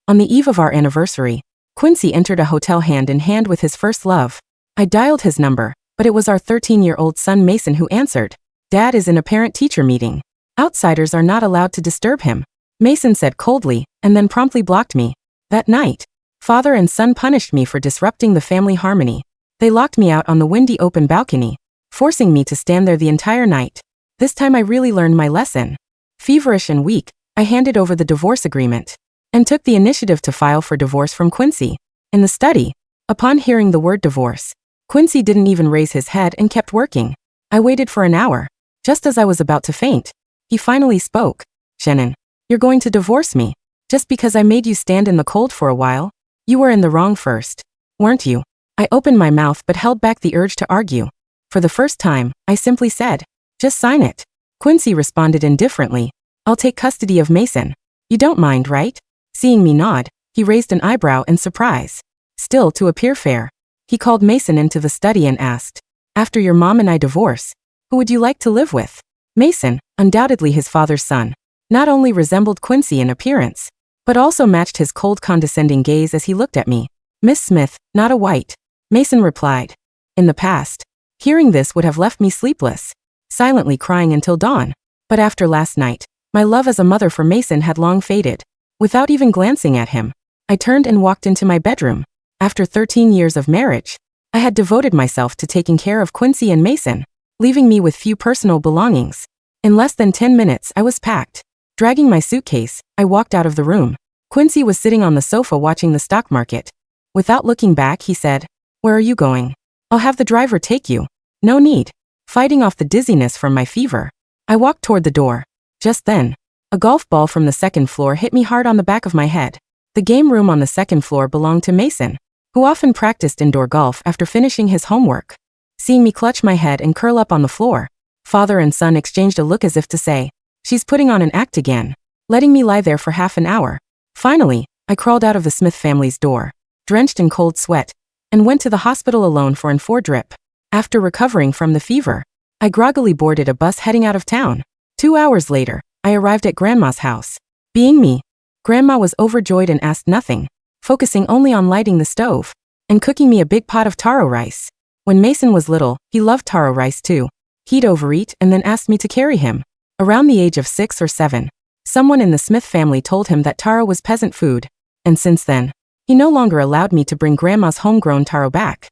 On the eve of our anniversary, Quincy entered a hotel hand in hand with his first love. I dialed his number, but it was our 13-year-old son Mason who answered. Dad is in a parent-teacher meeting. Outsiders are not allowed to disturb him, Mason said coldly, and then promptly blocked me. That night, father and son punished me for disrupting the family harmony. They locked me out on the windy open balcony, forcing me to stand there the entire night. This time I really learned my lesson. Feverish and weak, I handed over the divorce agreement and took the initiative to file for divorce from Quincy. In the study, upon hearing the word divorce, Quincy didn't even raise his head and kept working. I waited for an hour. Just as I was about to faint, he finally spoke. Shannon, you're going to divorce me, just because I made you stand in the cold for a while? You were in the wrong first, weren't you? I opened my mouth but held back the urge to argue. For the first time, I simply said, just sign it. Quincy responded indifferently. I'll take custody of Mason. You don't mind, right? Seeing me nod, he raised an eyebrow in surprise. Still, to appear fair, he called Mason into the study and asked, after your mom and I divorce, who would you like to live with? Mason, undoubtedly his father's son, not only resembled Quincy in appearance, but also matched his cold condescending gaze as he looked at me. Miss Smith, not a white, Mason replied. In the past, hearing this would have left me sleepless, silently crying until dawn. But after last night, my love as a mother for Mason had long faded. Without even glancing at him, I turned and walked into my bedroom. After 13 years of marriage, I had devoted myself to taking care of Quincy and Mason, leaving me with few personal belongings. In less than 10 minutes, I was packed. Dragging my suitcase, I walked out of the room. Quincy was sitting on the sofa watching the stock market. Without looking back, he said, "Where are you going?" "I'll have the driver take you." "No need." Fighting off the dizziness from my fever, I walked toward the door. Just then, a golf ball from the second floor hit me hard on the back of my head. The game room on the second floor belonged to Mason, who often practiced indoor golf after finishing his homework. Seeing me clutch my head and curl up on the floor, father and son exchanged a look as if to say, she's putting on an act again, letting me lie there for half an hour. Finally, I crawled out of the Smith family's door, drenched in cold sweat, and went to the hospital alone for an 4 drip. After recovering from the fever, I groggily boarded a bus heading out of town. 2 hours later, I arrived at Grandma's house. Being me, Grandma was overjoyed and asked nothing, focusing only on lighting the stove and cooking me a big pot of taro rice. When Mason was little, he loved taro rice too. He'd overeat and then asked me to carry him. Around the age of 6 or 7, someone in the Smith family told him that taro was peasant food, and since then, he no longer allowed me to bring Grandma's homegrown taro back.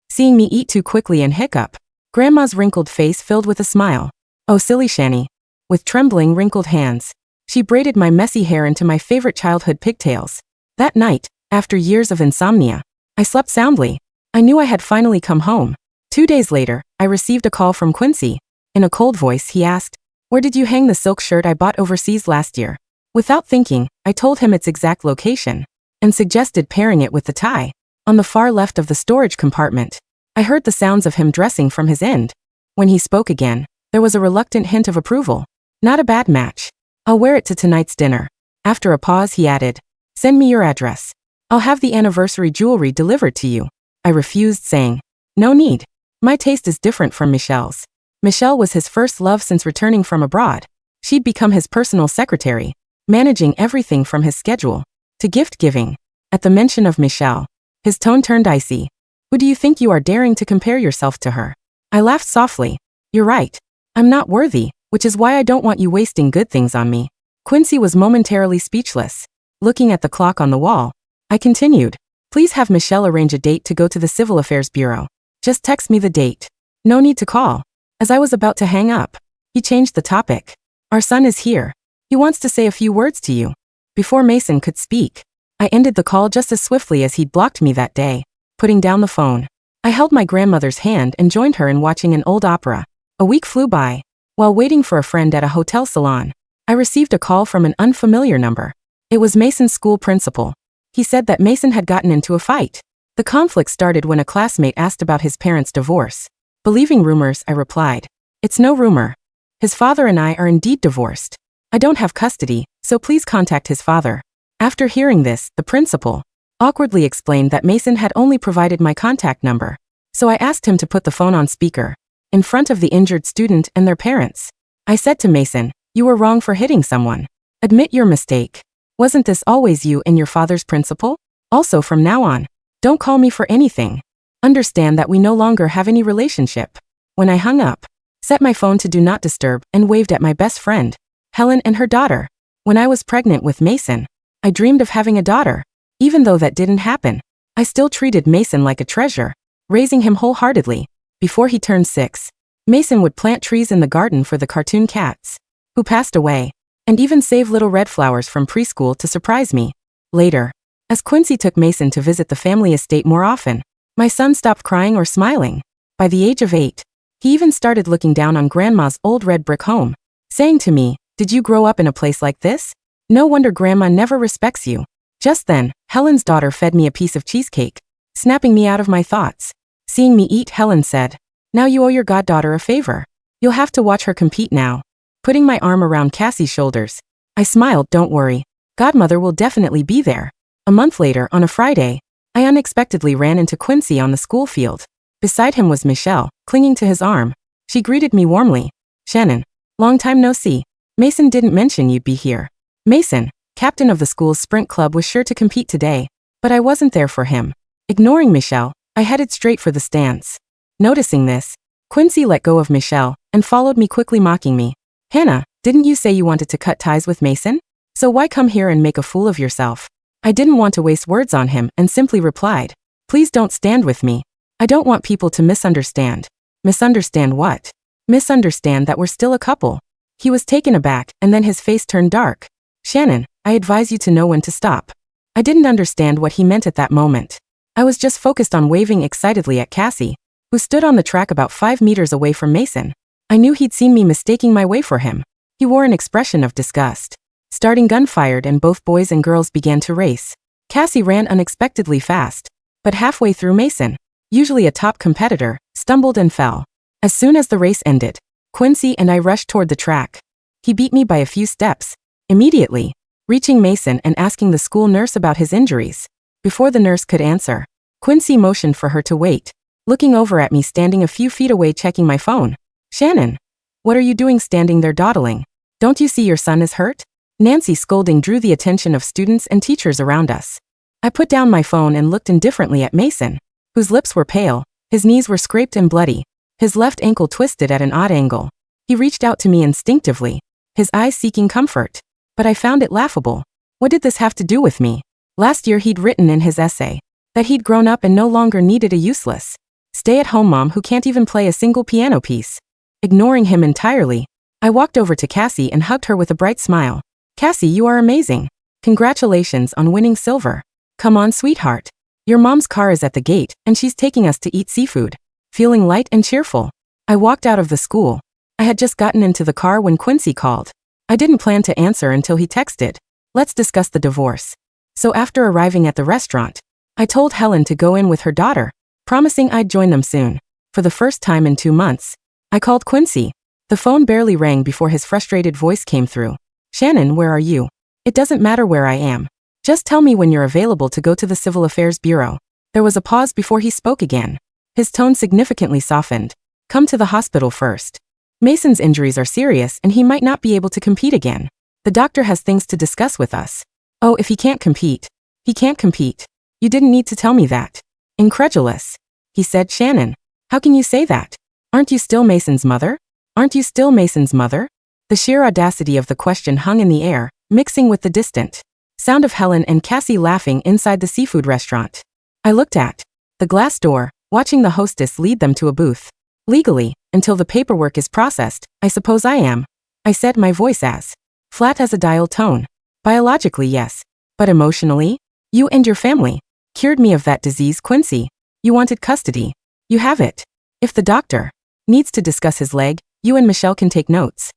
Seeing me eat too quickly and hiccup, Grandma's wrinkled face filled with a smile. "Oh, silly Shanny." With trembling, wrinkled hands, she braided my messy hair into my favorite childhood pigtails. That night, after years of insomnia, I slept soundly. I knew I had finally come home. 2 days later, I received a call from Quincy. In a cold voice, he asked, "Where did you hang the silk shirt I bought overseas last year?" Without thinking, I told him its exact location and suggested pairing it with the tie. On the far left of the storage compartment, I heard the sounds of him dressing from his end. When he spoke again, there was a reluctant hint of approval. "Not a bad match. I'll wear it to tonight's dinner." After a pause, he added, "Send me your address. I'll have the anniversary jewelry delivered to you." I refused, saying, "No need. My taste is different from Michelle's." Michelle was his first love since returning from abroad. She'd become his personal secretary, managing everything from his schedule to gift giving. At the mention of Michelle, his tone turned icy. "Who do you think you are, daring to compare yourself to her?" I laughed softly. "You're right. I'm not worthy, which is why I don't want you wasting good things on me." Quincy was momentarily speechless. Looking at the clock on the wall, I continued, "Please have Michelle arrange a date to go to the Civil Affairs Bureau. Just text me the date. No need to call." As I was about to hang up, he changed the topic. "Our son is here. He wants to say a few words to you." Before Mason could speak, I ended the call just as swiftly as he'd blocked me that day. Putting down the phone, I held my grandmother's hand and joined her in watching an old opera. A week flew by. While waiting for a friend at a hotel salon, I received a call from an unfamiliar number. It was Mason's school principal. He said that Mason had gotten into a fight. The conflict started when a classmate asked about his parents' divorce. Believing rumors, I replied, "It's no rumor. His father and I are indeed divorced. I don't have custody, so please contact his father." After hearing this, the principal awkwardly explained that Mason had only provided my contact number, so I asked him to put the phone on speaker, in front of the injured student and their parents. I said to Mason, "You were wrong for hitting someone. Admit your mistake." Wasn't this always you and your father's principle? Also from now on, don't call me for anything. Understand that we no longer have any relationship. When I hung up, set my phone to do not disturb and waved at my best friend, Helen and her daughter. When I was pregnant with Mason, I dreamed of having a daughter. Even though that didn't happen, I still treated Mason like a treasure, raising him wholeheartedly. Before he turned 6, Mason would plant trees in the garden for the cartoon cats, who passed away, and even save little red flowers from preschool to surprise me. Later, as Quincy took Mason to visit the family estate more often, my son stopped crying or smiling. By the age of 8, he even started looking down on Grandma's old red brick home, saying to me, "Did you grow up in a place like this? No wonder Grandma never respects you." Just then, Helen's daughter fed me a piece of cheesecake, snapping me out of my thoughts. Seeing me eat, Helen said, "Now you owe your goddaughter a favor. You'll have to watch her compete now." Putting my arm around Cassie's shoulders, I smiled. "Don't worry. Godmother will definitely be there." A month later, on a Friday, I unexpectedly ran into Quincy on the school field. Beside him was Michelle, clinging to his arm. She greeted me warmly. "Shannon, long time no see. Mason didn't mention you'd be here." Mason, captain of the school's sprint club, was sure to compete today, but I wasn't there for him. Ignoring Michelle, I headed straight for the stands. Noticing this, Quincy let go of Michelle and followed me quickly, mocking me. "Hannah, didn't you say you wanted to cut ties with Mason? So why come here and make a fool of yourself?" I didn't want to waste words on him and simply replied, "Please don't stand with me. I don't want people to misunderstand." "Misunderstand what?" "Misunderstand that we're still a couple." He was taken aback, and then his face turned dark. "Shannon, I advise you to know when to stop." I didn't understand what he meant at that moment. I was just focused on waving excitedly at Cassie, who stood on the track about 5 meters away from Mason. I knew he'd seen me mistaking my way for him. He wore an expression of disgust. Starting gun fired and both boys and girls began to race. Cassie ran unexpectedly fast, but halfway through Mason, usually a top competitor, stumbled and fell. As soon as the race ended, Quincy and I rushed toward the track. He beat me by a few steps. Immediately, reaching Mason and asking the school nurse about his injuries. Before the nurse could answer, Quincy motioned for her to wait, looking over at me standing a few feet away checking my phone. "Shannon, what are you doing standing there dawdling? Don't you see your son is hurt?" Nancy's scolding drew the attention of students and teachers around us. I put down my phone and looked indifferently at Mason, whose lips were pale, his knees were scraped and bloody, his left ankle twisted at an odd angle. He reached out to me instinctively, his eyes seeking comfort. But I found it laughable. What did this have to do with me? Last year he'd written in his essay that he'd grown up and no longer needed a useless, stay-at-home mom who can't even play a single piano piece. Ignoring him entirely, I walked over to Cassie and hugged her with a bright smile. "Cassie, you are amazing. Congratulations on winning silver. Come on, sweetheart. Your mom's car is at the gate, and she's taking us to eat seafood." Feeling light and cheerful, I walked out of the school. I had just gotten into the car when Quincy called. I didn't plan to answer until he texted, "Let's discuss the divorce." So after arriving at the restaurant, I told Helen to go in with her daughter, promising I'd join them soon. For the first time in 2 months, I called Quincy. The phone barely rang before his frustrated voice came through. "Shannon, where are you? It doesn't matter where I am. Just tell me when you're available to go to the Civil Affairs Bureau." There was a pause before he spoke again. His tone significantly softened. "Come to the hospital first. Mason's injuries are serious and he might not be able to compete again. The doctor has things to discuss with us." "Oh, if he can't compete, he can't compete. You didn't need to tell me that." Incredulous, he said, "Shannon, how can you say that? Aren't you still Mason's mother? Aren't you still Mason's mother?" The sheer audacity of the question hung in the air, mixing with the distant sound of Helen and Cassie laughing inside the seafood restaurant. I looked at the glass door, watching the hostess lead them to a booth. "Legally, until the paperwork is processed, I suppose I am," I said, my voice as flat as a dial tone. "Biologically, yes. But emotionally? You and your family cured me of that disease, Quincy. You wanted custody. You have it. If the doctor needs to discuss his leg, you and Michelle can take notes.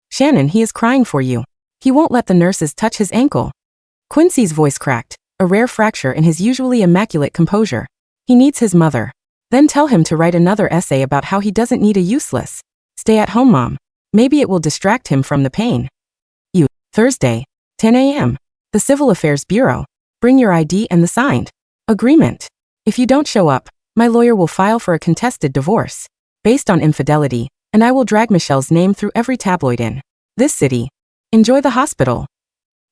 Shannon, he is crying for you. He won't let the nurses touch his ankle." Quincy's voice cracked, a rare fracture in his usually immaculate composure. "He needs his mother. Then tell him to write another essay about how he doesn't need a useless, stay-at-home mom. Maybe it will distract him from the pain." Thursday, 10 a.m. The Civil Affairs Bureau. Bring your ID and the signed agreement. If you don't show up, my lawyer will file for a contested divorce based on infidelity, and I will drag Michelle's name through every tabloid in this city. Enjoy the hospital.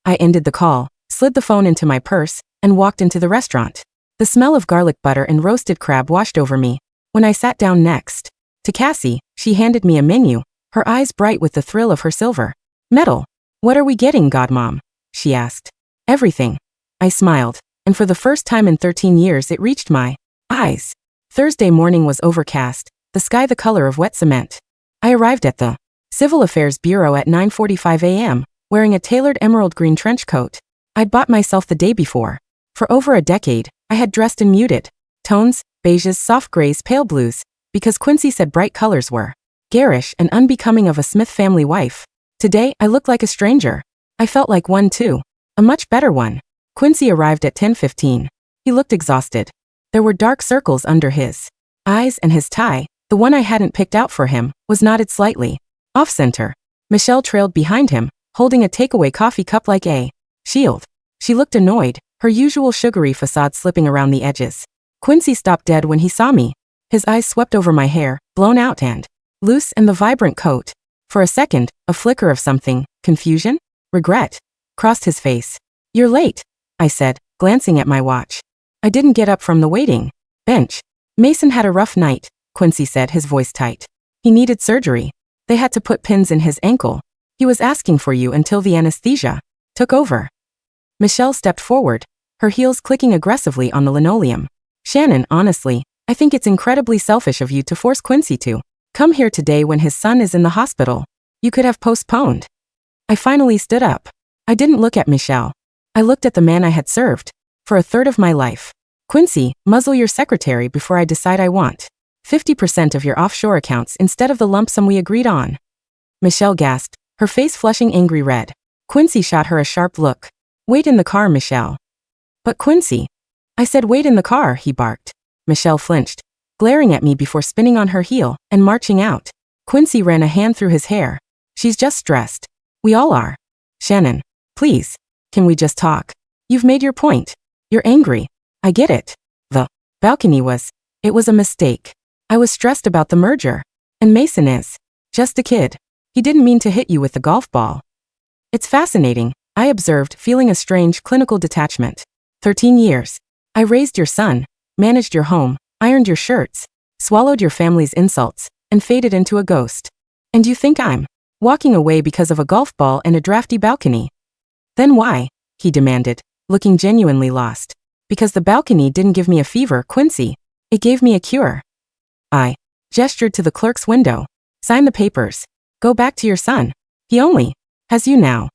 I ended the call, slid the phone into my purse and walked into the restaurant. The smell of garlic butter and roasted crab washed over me. When I sat down next to Cassie, she handed me a menu, her eyes bright with the thrill of her silver medal. "What are we getting, Godmom?" she asked. "Everything." I smiled, and for the first time in 13 years it reached my eyes. Thursday morning was overcast, the sky the color of wet cement. I arrived at the Civil Affairs Bureau at 9:45 a.m., wearing a tailored emerald green trench coat I'd bought myself the day before. For over a decade, I had dressed in muted tones, beiges, soft grays, pale blues, because Quincy said bright colors were garish and unbecoming of a Smith family wife. Today, I looked like a stranger. I felt like one too. A much better one. Quincy arrived at 10:15. He looked exhausted. There were dark circles under his eyes, and his tie, the one I hadn't picked out for him, was knotted slightly off-center. Michelle trailed behind him, holding a takeaway coffee cup like a shield. She looked annoyed, her usual sugary facade slipping around the edges. Quincy stopped dead when he saw me. His eyes swept over my hair, blown out and loose, and the vibrant coat. For a second, a flicker of something, confusion? Regret, crossed his face. "You're late," I said, glancing at my watch. I didn't get up from the waiting bench. "Mason had a rough night," Quincy said, his voice tight. "He needed surgery. They had to put pins in his ankle. He was asking for you until the anesthesia took over." Michelle stepped forward, her heels clicking aggressively on the linoleum. "Shannon, honestly, I think it's incredibly selfish of you to force Quincy to come here today when his son is in the hospital. You could have postponed." I finally stood up. I didn't look at Michelle. I looked at the man I had served for a third of my life. "Quincy, muzzle your secretary before I decide I want 50% of your offshore accounts instead of the lump sum we agreed on." Michelle gasped, her face flushing angry red. Quincy shot her a sharp look. "Wait in the car, Michelle." "But Quincy." "I said wait in the car," he barked. Michelle flinched, glaring at me before spinning on her heel and marching out. Quincy ran a hand through his hair. "She's just stressed. We all are. Shannon, please, can we just talk? You've made your point. You're angry. I get it. The balcony it was a mistake. I was stressed about the merger. And Mason is just a kid. He didn't mean to hit you with the golf ball." "It's fascinating," I observed, feeling a strange clinical detachment. 13 years. I raised your son, managed your home, ironed your shirts, swallowed your family's insults, and faded into a ghost. And you think I'm walking away because of a golf ball and a drafty balcony? Then why?" he demanded, looking genuinely lost. "Because the balcony didn't give me a fever, Quincy. It gave me a cure." I gestured to the clerk's window. "Sign the papers. Go back to your son. He only has you now."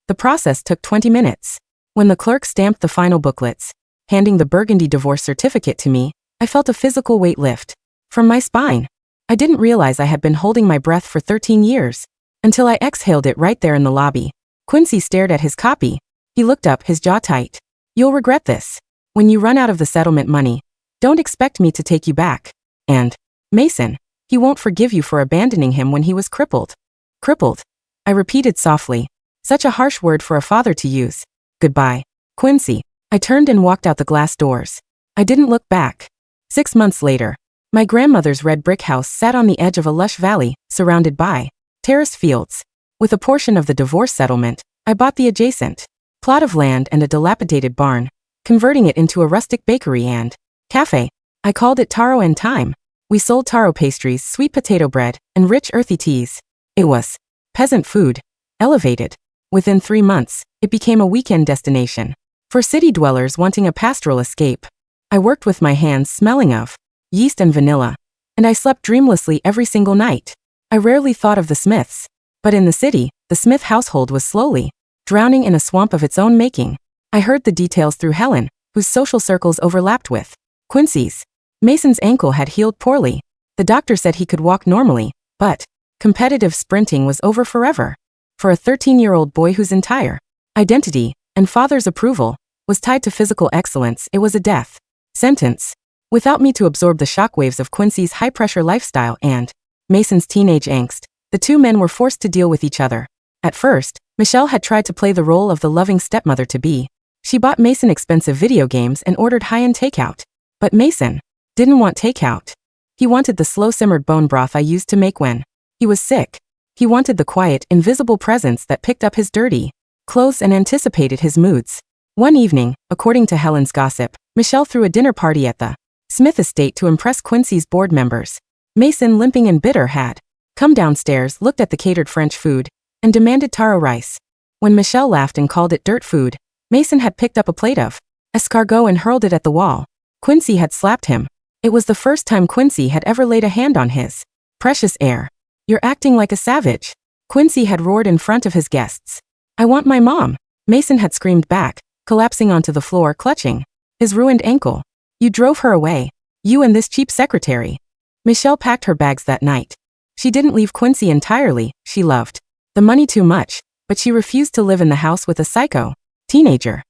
The process took 20 minutes. When the clerk stamped the final booklets, handing the burgundy divorce certificate to me, I felt a physical weight lift from my spine. I didn't realize I had been holding my breath for 13 years, until I exhaled it right there in the lobby. Quincy stared at his copy. He looked up, his jaw tight. "You'll regret this. When you run out of the settlement money, don't expect me to take you back. And Mason, he won't forgive you for abandoning him when he was crippled." "Crippled," I repeated softly. Such a harsh word for a father to use. "Goodbye, Quincy." I turned and walked out the glass doors. I didn't look back. 6 months later, my grandmother's red brick house sat on the edge of a lush valley, surrounded by terrace fields. With a portion of the divorce settlement, I bought the adjacent plot of land and a dilapidated barn, converting it into a rustic bakery and cafe. I called it Taro and Thyme. We sold taro pastries, sweet potato bread, and rich earthy teas. It was peasant food, elevated. Within 3 months, it became a weekend destination for city dwellers wanting a pastoral escape. I worked with my hands smelling of yeast and vanilla, and I slept dreamlessly every single night. I rarely thought of the Smiths, but in the city, the Smith household was slowly drowning in a swamp of its own making. I heard the details through Helen, whose social circles overlapped with Quincy's. Mason's ankle had healed poorly. The doctor said he could walk normally, but competitive sprinting was over forever. For a 13-year-old boy whose entire identity and father's approval was tied to physical excellence, it was a death sentence. Without me to absorb the shockwaves of Quincy's high-pressure lifestyle and Mason's teenage angst, the two men were forced to deal with each other. At first, Michelle had tried to play the role of the loving stepmother-to-be. She bought Mason expensive video games and ordered high-end takeout. But Mason didn't want takeout. He wanted the slow-simmered bone broth I used to make when he was sick. He wanted the quiet, invisible presence that picked up his dirty clothes and anticipated his moods. One evening, according to Helen's gossip, Michelle threw a dinner party at the Smith estate to impress Quincy's board members. Mason, limping and bitter, had come downstairs, looked at the catered French food, and demanded taro rice. When Michelle laughed and called it dirt food, Mason had picked up a plate of escargot and hurled it at the wall. Quincy had slapped him. It was the first time Quincy had ever laid a hand on his precious heir. "You're acting like a savage," Quincy had roared in front of his guests. "I want my mom," Mason had screamed back, collapsing onto the floor, clutching his ruined ankle. "You drove her away. You and this cheap secretary." Michelle packed her bags that night. She didn't leave Quincy entirely. She loved the money too much, but she refused to live in the house with a psycho teenager.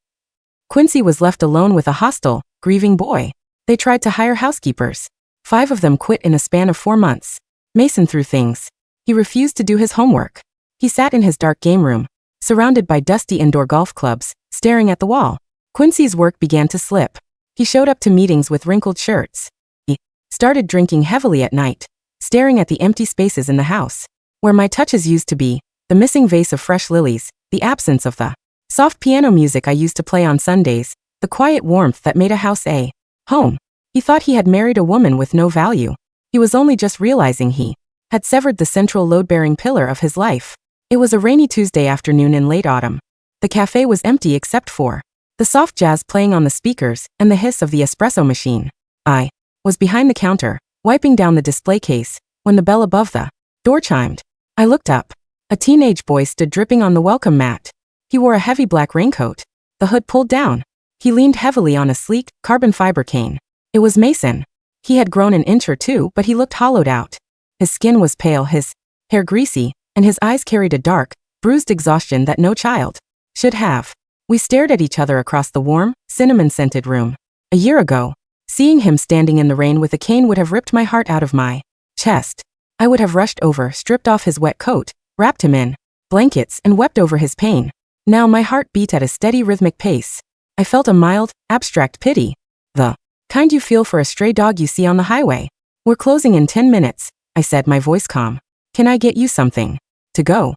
Quincy was left alone with a hostile, grieving boy. They tried to hire housekeepers. 5 of them quit in a span of 4 months. Mason threw things. He refused to do his homework. He sat in his dark game room, surrounded by dusty indoor golf clubs, staring at the wall. Quincy's work began to slip. He showed up to meetings with wrinkled shirts. He started drinking heavily at night, staring at the empty spaces in the house, where my touches used to be, the missing vase of fresh lilies, the absence of the soft piano music I used to play on Sundays, the quiet warmth that made a house a home. He thought he had married a woman with no value. He was only just realizing he had severed the central load-bearing pillar of his life. It was a rainy Tuesday afternoon in late autumn. The cafe was empty except for the soft jazz playing on the speakers and the hiss of the espresso machine. I was behind the counter, wiping down the display case, when the bell above the door chimed. I looked up. A teenage boy stood dripping on the welcome mat. He wore a heavy black raincoat, the hood pulled down. He leaned heavily on a sleek, carbon fiber cane. It was Mason. He had grown an inch or two, but he looked hollowed out. His skin was pale, his hair greasy, and his eyes carried a dark, bruised exhaustion that no child should have. We stared at each other across the warm, cinnamon-scented room. A year ago, seeing him standing in the rain with a cane would have ripped my heart out of my chest. I would have rushed over, stripped off his wet coat, wrapped him in blankets, and wept over his pain. Now my heart beat at a steady rhythmic pace. I felt a mild, abstract pity. The kind you feel for a stray dog you see on the highway. "We're closing in 10 minutes, I said, my voice calm. "Can I get you something to go?"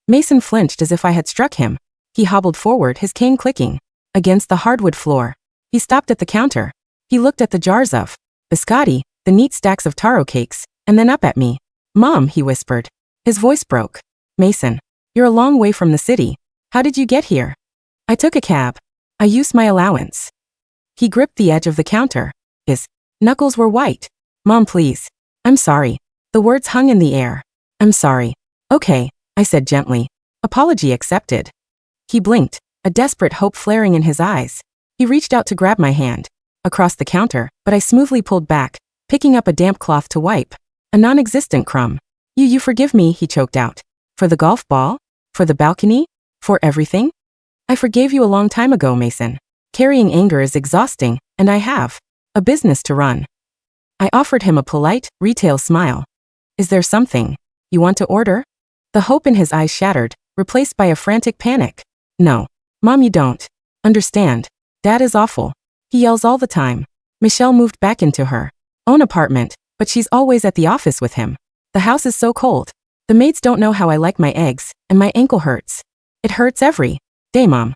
Mason flinched as if I had struck him. He hobbled forward, his cane clicking against the hardwood floor. He stopped at the counter. He looked at the jars of biscotti, the neat stacks of taro cakes, and then up at me. "Mom," he whispered. His voice broke. "Mason, you're a long way from the city. How did you get here?" "I took a cab. I used my allowance." He gripped the edge of the counter. His knuckles were white. "Mom, please. I'm sorry." The words hung in the air. "I'm sorry." "Okay," I said gently. "Apology accepted." He blinked, a desperate hope flaring in his eyes. He reached out to grab my hand across the counter, but I smoothly pulled back, picking up a damp cloth to wipe a non-existent crumb. You forgive me," he choked out. "For the golf ball? For the balcony? For everything?" "I forgave you a long time ago, Mason. Carrying anger is exhausting, and I have a business to run." I offered him a polite, retail smile. "Is there something you want to order?" The hope in his eyes shattered, replaced by a frantic panic. "No. Mom, you don't understand. Dad is awful. He yells all the time." Michelle moved back into her own apartment, but she's always at the office with him. "The house is so cold. The maids don't know how I like my eggs, and my ankle hurts. It hurts every day, Mom."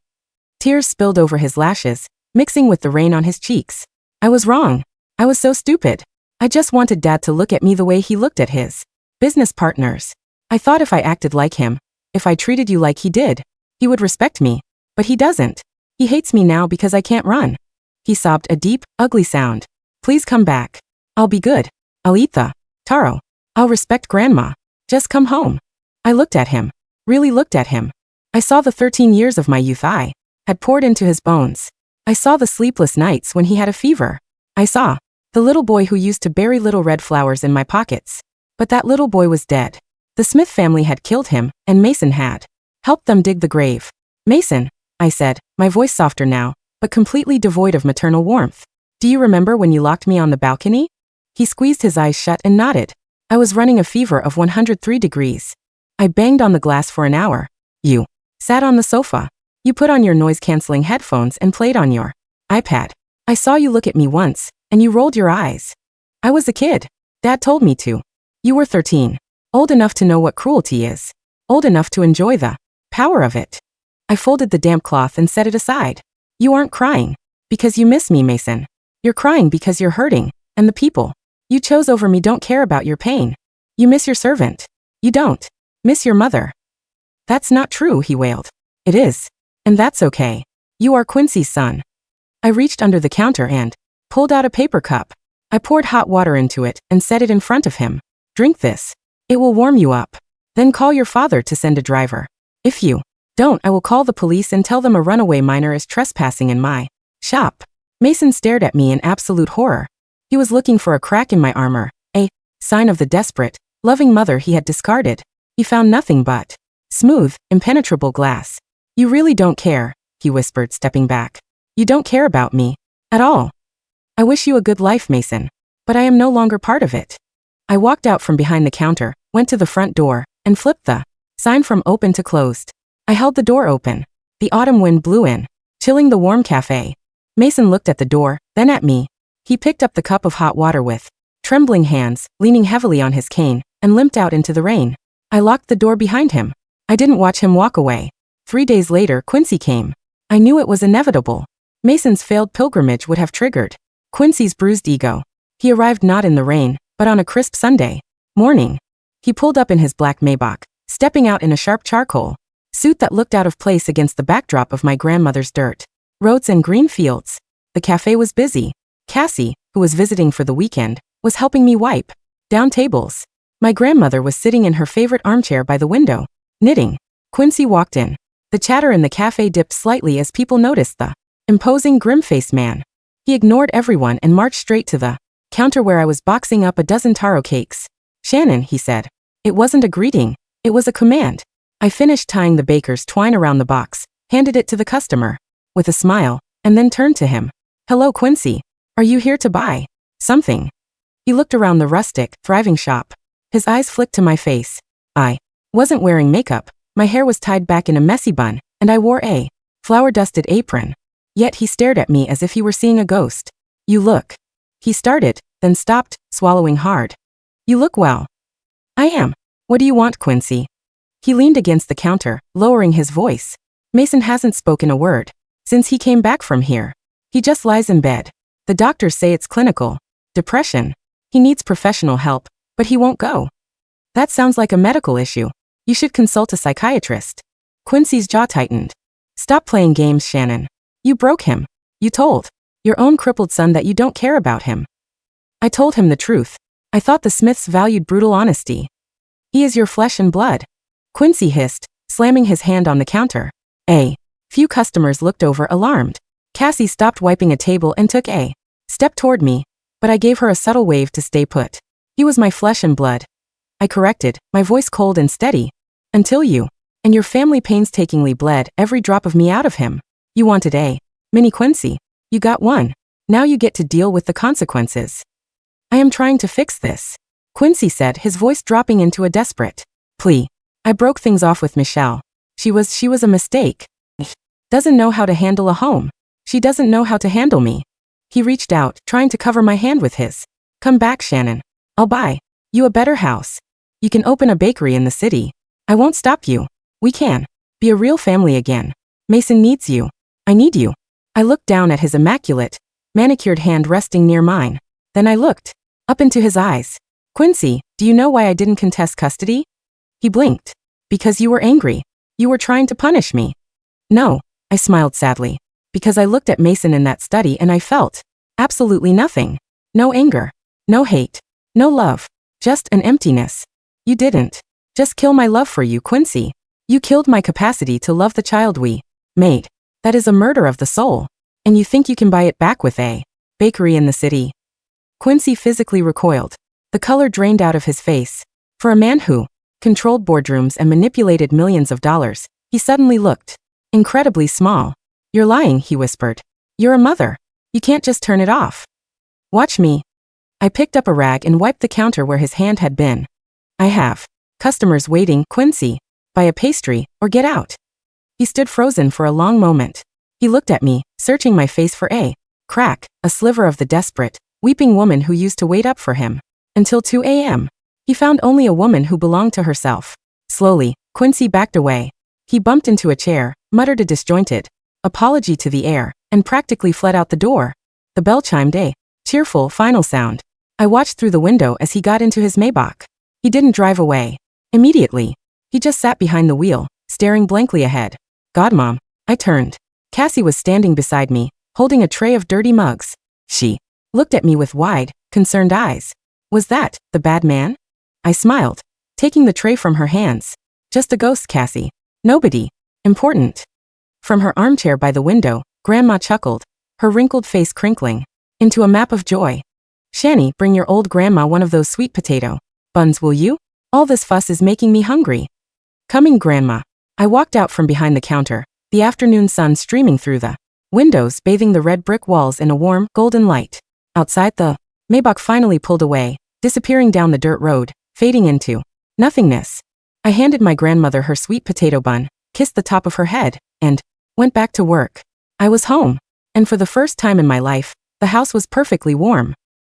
Tears spilled over his lashes, mixing with the rain on his cheeks. I was wrong. I was so stupid. I just wanted Dad to look at me the way he looked at his business partners. I thought if I acted like him, if I treated you like he did, he would respect me. But he doesn't. He hates me now because I can't run. He sobbed a deep, ugly sound. "Please come back. I'll be good. I'll eat the taro. I'll respect Grandma. Just come home." I looked at him. Really looked at him. I saw the 13 years of my youth I had poured into his bones. I saw the sleepless nights when he had a fever. I saw the little boy who used to bury little red flowers in my pockets. But that little boy was dead. The Smith family had killed him, and Mason had helped them dig the grave. "Mason," I said, my voice softer now, but completely devoid of maternal warmth. "Do you remember when you locked me on the balcony?" He squeezed his eyes shut and nodded. "I was running a fever of 103 degrees. I banged on the glass for an hour. You sat on the sofa. You put on your noise-canceling headphones and played on your iPad. I saw you look at me once, and you rolled your eyes. I was a kid. Dad told me to. You were 13. Old enough to know what cruelty is. Old enough to enjoy the power of it." I folded the damp cloth and set it aside. You aren't crying because you miss me, Mason. You're crying because you're hurting, and the people you chose over me don't care about your pain. You miss your servant. You don't miss your mother. That's not true, he wailed. It is. And that's okay. You are Quincy's son. I reached under the counter and pulled out a paper cup. I poured hot water into it and set it in front of him. Drink this. It will warm you up. Then call your father to send a driver. If you don't, I will call the police and tell them a runaway minor is trespassing in my shop. Mason stared at me in absolute horror. He was looking for a crack in my armor, a sign of the desperate, loving mother he had discarded. He found nothing but smooth, impenetrable glass. You really don't care, he whispered, stepping back. You don't care about me at all. I wish you a good life, Mason, but I am no longer part of it. I walked out from behind the counter, went to the front door, and flipped the sign from open to closed. I held the door open. The autumn wind blew in, chilling the warm cafe. Mason looked at the door, then at me. He picked up the cup of hot water with trembling hands, leaning heavily on his cane, and limped out into the rain. I locked the door behind him. I didn't watch him walk away. 3 days later, Quincy came. I knew it was inevitable. Mason's failed pilgrimage would have triggered Quincy's bruised ego. He arrived not in the rain, but on a crisp Sunday morning. He pulled up in his black Maybach, stepping out in a sharp charcoal suit that looked out of place against the backdrop of my grandmother's dirt roads and green fields. The cafe was busy. Cassie, who was visiting for the weekend, was helping me wipe down tables. My grandmother was sitting in her favorite armchair by the window, knitting. Quincy walked in. The chatter in the cafe dipped slightly as people noticed the imposing, grim-faced man. He ignored everyone and marched straight to the counter where I was boxing up a dozen taro cakes. Shannon, he said. It wasn't a greeting. It was a command. I finished tying the baker's twine around the box, handed it to the customer with a smile, and then turned to him. Hello, Quincy. Are you here to buy something? He looked around the rustic, thriving shop. His eyes flicked to my face. I wasn't wearing makeup. My hair was tied back in a messy bun, and I wore a flour-dusted apron. Yet he stared at me as if he were seeing a ghost. You look. He started, then stopped, swallowing hard. You look well. I am. What do you want, Quincy? He leaned against the counter, lowering his voice. Mason hasn't spoken a word since he came back from here. He just lies in bed. The doctors say it's clinical depression. He needs professional help, but he won't go. That sounds like a medical issue. You should consult a psychiatrist. Quincy's jaw tightened. Stop playing games, Shannon. You broke him. You told your own crippled son that you don't care about him. I told him the truth. I thought the Smiths valued brutal honesty. He is your flesh and blood. Quincy hissed, slamming his hand on the counter. A few customers looked over, alarmed. Cassie stopped wiping a table and took a step toward me, but I gave her a subtle wave to stay put. He was my flesh and blood. I corrected, my voice cold and steady. Until you and your family painstakingly bled every drop of me out of him. You wanted a mini Quincy. You got one. Now you get to deal with the consequences. I am trying to fix this, Quincy said, his voice dropping into a desperate plea. I broke things off with Michelle. She was a mistake. Doesn't know how to handle a home. She doesn't know how to handle me. He reached out, trying to cover my hand with his. Come back, Shannon. I'll buy you a better house. You can open a bakery in the city. I won't stop you. We can be a real family again. Mason needs you. I need you. I looked down at his immaculate, manicured hand resting near mine. Then I looked up into his eyes. Quincy, do you know why I didn't contest custody? He blinked. Because you were angry. You were trying to punish me. No, I smiled sadly. Because I looked at Mason in that study and I felt absolutely nothing. No anger. No hate. No love. Just an emptiness. You didn't just kill my love for you, Quincy. You killed my capacity to love the child we made. That is a murder of the soul. And you think you can buy it back with a bakery in the city? Quincy physically recoiled. The color drained out of his face. For a man who controlled boardrooms and manipulated millions of dollars, he suddenly looked incredibly small. You're lying, he whispered. You're a mother. You can't just turn it off. Watch me. I picked up a rag and wiped the counter where his hand had been. I have customers waiting, Quincy. Buy a pastry, or get out. He stood frozen for a long moment. He looked at me, searching my face for a crack, a sliver of the desperate, weeping woman who used to wait up for him. Until 2 a.m. He found only a woman who belonged to herself. Slowly, Quincy backed away. He bumped into a chair, muttered a disjointed apology to the air, and practically fled out the door. The bell chimed a cheerful, final sound. I watched through the window as he got into his Maybach. He didn't drive away immediately. He just sat behind the wheel, staring blankly ahead. God, Mom. I turned. Cassie was standing beside me, holding a tray of dirty mugs. She looked at me with wide, concerned eyes. Was that the bad man? I smiled, taking the tray from her hands. Just a ghost, Cassie. Nobody important. From her armchair by the window, Grandma chuckled, her wrinkled face crinkling into a map of joy. Shanny, bring your old grandma one of those sweet potato buns, will you? All this fuss is making me hungry. Coming, Grandma. I walked out from behind the counter, the afternoon sun streaming through the windows, bathing the red brick walls in a warm, golden light. Outside, the Maybach finally pulled away, disappearing down the dirt road, fading into nothingness. I handed my grandmother her sweet potato bun, kissed the top of her head, and went back to work. I was home, and for the first time in my life, the house was perfectly warm.